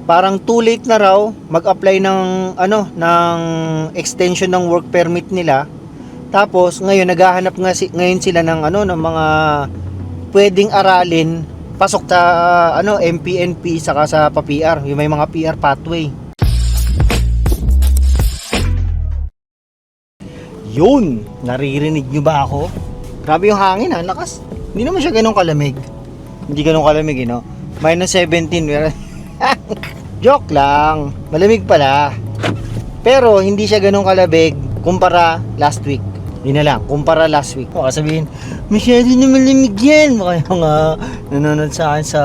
parang too late na raw mag-apply ng ng extension ng work permit nila. Tapos ngayon naghahanap ngayon sila ng ng mga pwedeng aralin pasok sa MPNP saka sa pa-PR, yung may mga PR pathway. Yun, naririnig nyo ba ako? Grabe yung hangin ha, lakas. Hindi naman siya ganun kalamig. Hindi ganun kalamig, no? Minus 17. Joke lang, malamig pala. Pero hindi siya ganun kalamig kumpara last week. Yun na lang, kumpara last week. Baka sabihin, masyado na malamig yan. Baka yung nanonood sa akin sa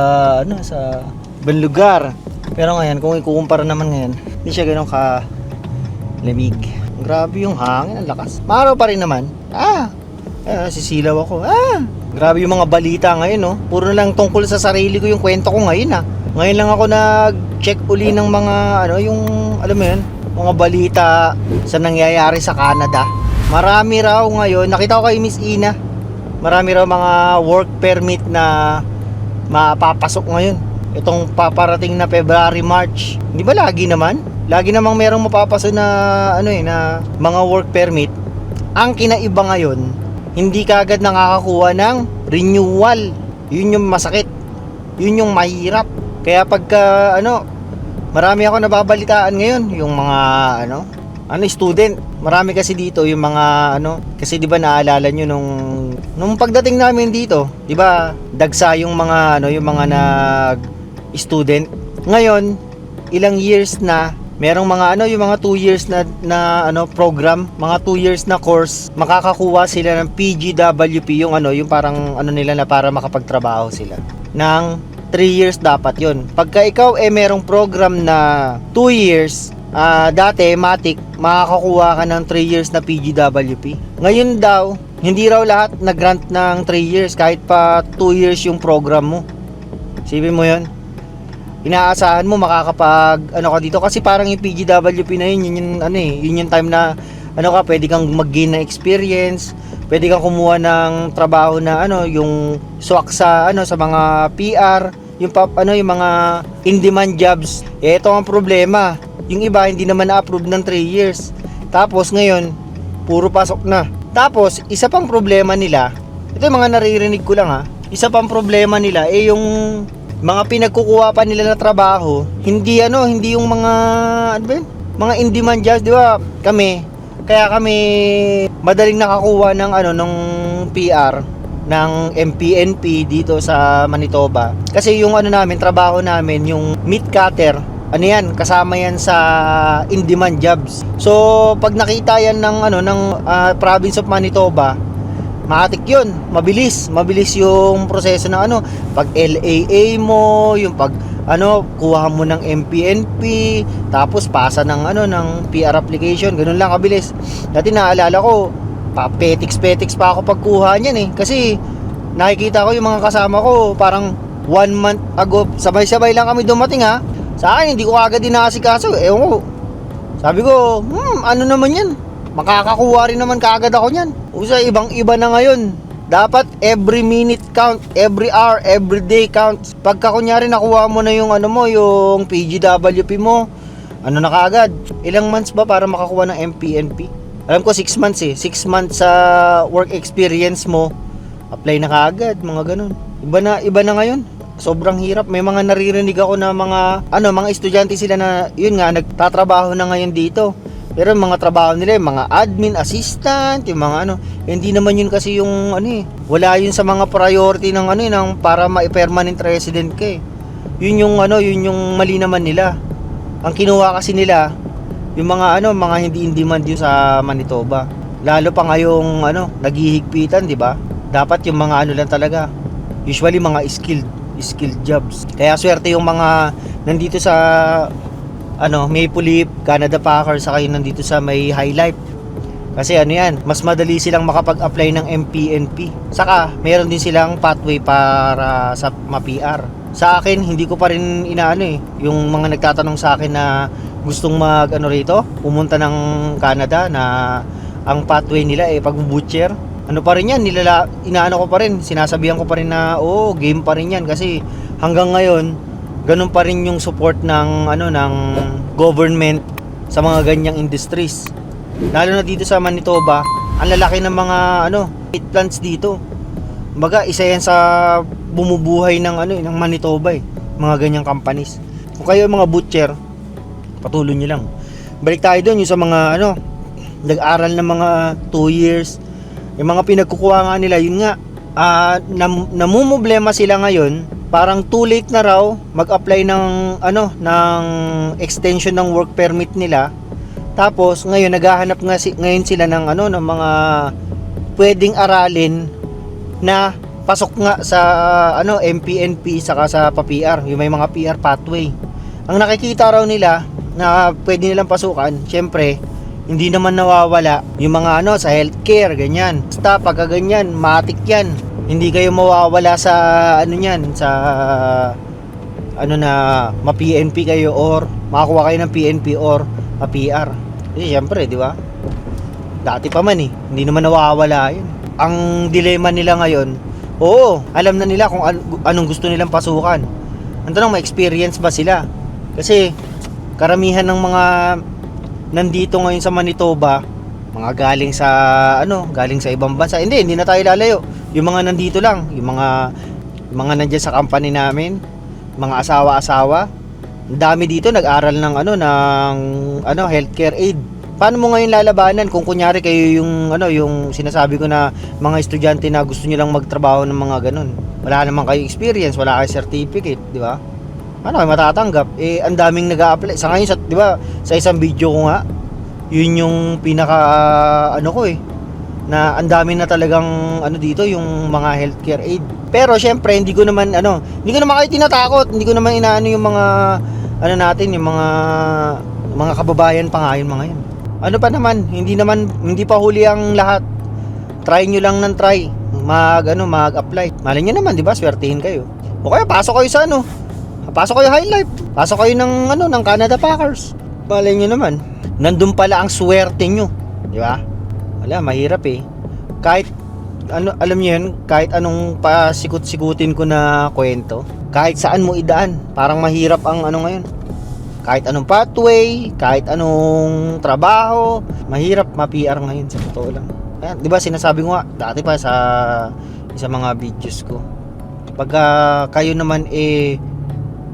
ibang lugar. Pero ngayon, kung ikukumpara naman ngayon, hindi siya ganun ka lamig. Grabe yung hangin, ang lakas. Maaraw pa rin naman. Sisilaw ako. Grabe yung mga balita ngayon, no? Puro na lang tungkol sa sarili ko yung kwento ko ngayon, Ngayon lang ako nag-check uli ng mga, yung, alam mo yun, mga balita sa nangyayari sa Canada. Marami raw ngayon, nakita ko kay Miss Ina, marami raw mga work permit na mapapasok ngayon. Itong paparating na February, March. Hindi ba lagi naman? Lagi namang merong mapapasok na na mga work permit. Ang kinaiba ngayon, hindi kaagad nakakakuha ng renewal. Yun yung masakit. Yun yung mahirap. Kaya pagka marami ako nababalitaan ngayon, yung mga student. Marami kasi dito yung mga kasi 'di ba naalala niyo nung pagdating namin dito, 'di ba? Dagsa yung mga yung mga nag-student. Ngayon, ilang years na merong mga yung mga 2 years na program, mga 2 years na course, makakakuha sila ng PGWP, yung yung parang nila na para makapagtrabaho sila. Ng 3 years dapat 'yon. Pagka ikaw merong program na 2 years, dati matik makakakuha ka ng 3 years na PGWP. Ngayon daw, hindi raw lahat na-grant ng 3 years kahit pa 2 years yung program mo. Isipin mo 'yon. Inaasahan mo makakapag ka dito kasi parang yung PGWP na yun yung time na pwede kang mag-gain ng experience, pwede kang kumuha ng trabaho na yung swak sa sa mga PR, yung yung mga in-demand jobs. Ito ang problema. Yung iba hindi naman na-approve ng 3 years. Tapos ngayon, puro pasok na. Tapos, isa pang problema nila, ito yung mga naririnig ko lang isa pang problema nila yung mga pinagkukuha pa nila na trabaho, hindi yung mga mga in-demand jobs, di ba? Kaya kami madaling nakakuha ng ng PR ng MPNP dito sa Manitoba. Kasi yung namin, trabaho namin, yung meat cutter, kasama yan sa in-demand jobs. So, pag nakita yan ng province of Manitoba, matik yun, mabilis yung proseso ng pag LAA mo, yung pag kuha mo ng MPNP, tapos pasa ng ng PR application, ganun lang kabilis. Dati naalala ko, petiks pa ako pagkuha niyan kasi nakikita ko yung mga kasama ko parang 1 month ago, sabay-sabay lang kami dumating Sa akin hindi ko agad inaasikaso, ewan ko. Sabi ko, ano naman yan? Makakakuha rin naman kaagad ako niyan. Usa ibang-iba na ngayon. Dapat every minute count, every hour, every day count. Pagka kunyari nakuha mo na yung yung PGWP mo, na kaagad. Ilang months ba para makakuha ng MPNP? Alam ko 6 months 6 months sa work experience mo, apply na kaagad, mga ganun. Iba na ngayon. Sobrang hirap. May mga naririnig ako na mga mga estudyante sila na yun nga nagtatrabaho na ngayon dito. Pero mga trabaho nila, yung mga admin, assistant, yung mga hindi naman yun kasi yung wala yun sa mga priority ng ng para ma-permanent resident ka Yun yung yun yung mali naman nila. Ang kinuha kasi nila yung mga mga hindi in demand yun sa Manitoba. Lalo pa ngayong naghihigpitan, di ba? Dapat yung mga lang talaga. Usually mga skilled jobs. Kaya swerte yung mga nandito sa Maple Leaf, Canada Packers, saka yung nandito sa may High Life. Kasi mas madali silang makapag-apply ng MPNP. Saka meron din silang pathway para sa ma-PR. Sa akin, hindi ko pa rin yung mga nagtatanong sa akin na gustong rito, pumunta ng Canada, na ang pathway nila pag-butcher. Pa rin yan, ko pa rin, sinasabihan ko pa rin na game pa rin yan kasi hanggang ngayon ganun pa rin yung support ng ng government sa mga ganyang industries. Lalo na dito sa Manitoba, ang lalaki ng mga meat plants dito. Kumbaga, isa yan sa bumubuhay ng ng Manitoba mga ganyang companies. Kung kayo mga butcher, patuloy niyo lang. Balik tayo doon yung sa mga nag-aral ng mga 2 years. Yung mga pinagkukuha nga nila, yun nga, namumblema sila ngayon. Parang too late na raw mag-apply ng ng extension ng work permit nila. Tapos ngayon naghahanap ngayon sila ng ng mga pwedeng aralin na pasok nga sa MPNP saka sa PAPR, yung may mga PR pathway. Ang nakikita raw nila na pwede nilang pasukan, syempre hindi naman nawawala yung mga sa healthcare, ganyan. Basta pagka ganyan, matik yan. Hindi kayo mawawala sa niyan, sa na ma-PNP kayo or makakuha kayo ng PNP or ma-PR. Eh syempre, di ba? Dati pa man hindi naman nawawala yun. Ang dilema nila ngayon, oo, alam na nila kung anong gusto nilang pasukan. Ang tanong, may experience ba sila? Kasi karamihan ng mga nandito ngayon sa Manitoba, mga galing sa ibang bansa. Hindi na tayo lalayo. Yung mga nandito lang, yung mga nandiyan sa company namin, mga asawa-asawa. Ang dami dito nag-aral ng ng healthcare aid. Paano mo ngayon lalabanan kung kunyari kayo yung sinasabi ko na mga estudyante na gusto niyo lang magtrabaho ng mga ganun. Wala naman kayo experience, wala kayo certificate, di ba? Ano kayo matatanggap? Eh ang daming nag-a-apply. Sa ngayon, di ba, sa isang video ko nga, yun yung pinaka na ang dami na talagang dito yung mga healthcare aid. Pero syempre hindi ko naman kayo tinatakot, hindi ko naman inaano yung mga natin, yung mga kababayan pa nga yun mga yun. Ano pa naman, hindi pa huli ang lahat. Try nyo lang ng try. Mag-apply. Malay nyo naman, di ba? Swertihin kayo. O kaya pasok kayo sa pasok kayo High Life. Pasok kayo ng Canada Packers. Malay nyo naman. Nandun pala ang swerte nyo. Di ba? Wala, mahirap Kahit alam niyo yun, kahit anong pasikut-sikutin ko na kwento, kahit saan mo idaan, parang mahirap ang ngayon. Kahit anong pathway, kahit anong trabaho, mahirap ma-PR ngayon, sa totoo lang. Ayan, 'di ba sinasabi ko nga dati pa sa mga videos ko. Pagka kayo naman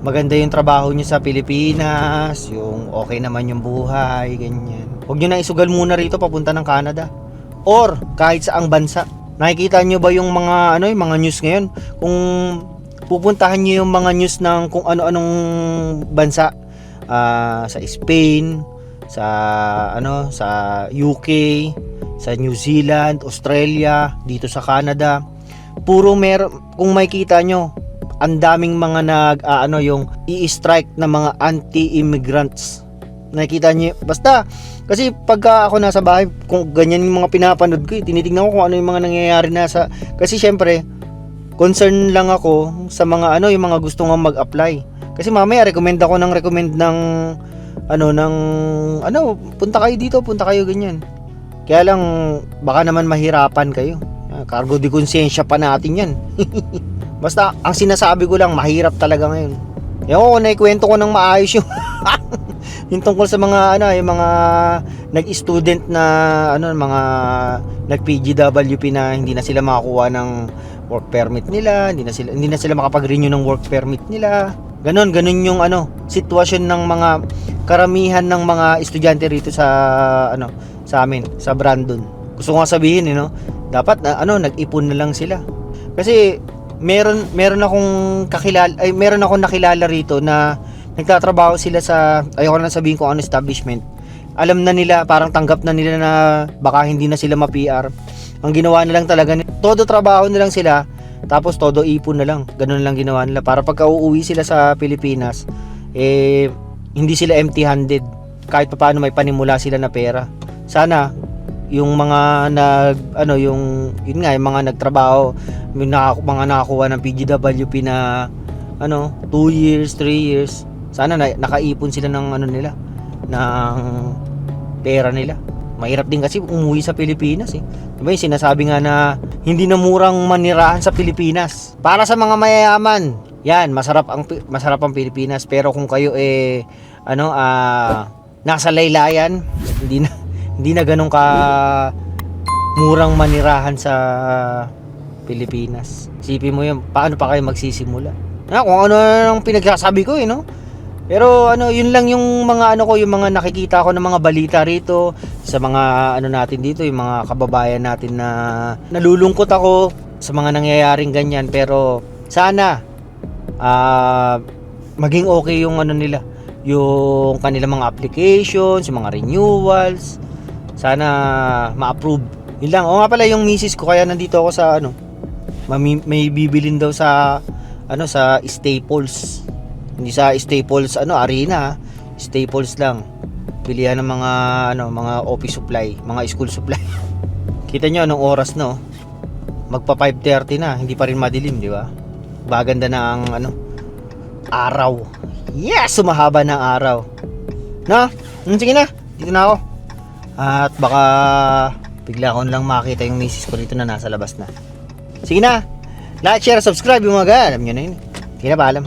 maganda yung trabaho niyo sa Pilipinas, yung okay naman yung buhay, ganyan. Huwag niyo na isugal muna rito papunta ng Canada or kahit saang bansa. Nakikita niyo ba yung mga yung mga news ngayon? Kung pupuntahan niyo yung mga news ng kung ano-anong bansa, sa Spain, sa UK, sa New Zealand, Australia, dito sa Canada, puro kung makikita nyo, ang daming mga yung i-strike na mga anti-immigrants. Nakikita nyo, basta kasi pagka ako nasa bahay, kung ganyan yung mga pinapanood ko, tinitingnan ko kung ano yung mga nangyayari kasi syempre concern lang ako sa mga yung mga gusto nga mag-apply. Kasi mamaya recommend ng punta kayo dito, punta kayo ganyan. Kaya lang baka naman mahirapan kayo. Cargo de konsensya pa natin 'yan. Basta ang sinasabi ko lang, mahirap talaga ngayon. Yung naikwento ko ng maayos yung tungkol sa mga yung mga nag-student na mga nag-PGWP na hindi na sila makakuha ng work permit nila, hindi na sila makapag-renew ng work permit nila. Ganun yung sitwasyon ng mga karamihan ng mga estudyante rito sa sa amin, sa Brandon. Gusto ko nga sabihin dapat nag-ipon na lang sila. Kasi meron akong nakilala rito na nagtatrabaho sila sa, ayoko na sabihin kung ano establishment. Alam na nila, parang tanggap na nila na baka hindi na sila ma-PR. Ang ginawa na lang talaga, todo trabaho na lang sila, tapos todo ipon na lang. Ganun lang ginawa nila para pagka uuwi sila sa Pilipinas, hindi sila empty-handed. Kahit paano may panimula sila na pera. Sana yung mga yung mga nagtrabaho, mga nakakuha ng PGWP na 2 years, 3 years, sana nakaipon sila ng nila, ng pera nila. Mahirap din kasi umuwi sa Pilipinas Diba yung sinasabi nga na hindi na murang manirahan sa Pilipinas. Para sa mga mayayaman, yan, masarap ang Pilipinas. Pero kung kayo nasa laylayan, hindi na ganun ka murang manirahan sa Pilipinas. Isipin mo yun, paano pa kayo magsisimula? Kung ano ang pinagsasabi ko no? Pero yun lang yung mga yung mga nakikita ko ng mga balita rito sa mga natin dito, yung mga kababayan natin na nalulungkot ako sa mga nangyayaring ganyan. Pero sana maging okay yung nila, yung kanilang mga applications, yung mga renewals. Sana ma-approve. Yun lang. O nga pala, yung misis ko, kaya nandito ako sa may bibilin daw sa sa Staples. Hindi sa Staples Arena, Staples lang. Bilihan ng mga mga office supply, mga school supply. Kita nyo anong oras magpa 5:30 na, hindi pa rin madilim, di ba? Baganda na ang araw. Yes, sumahaba na ang araw. Sige na, dito na ako. At baka bigla ko lang makita yung misis ko dito na nasa labas na. Sige na, like, share, subscribe yung mga alam nyo na yun. Sige na, paalam.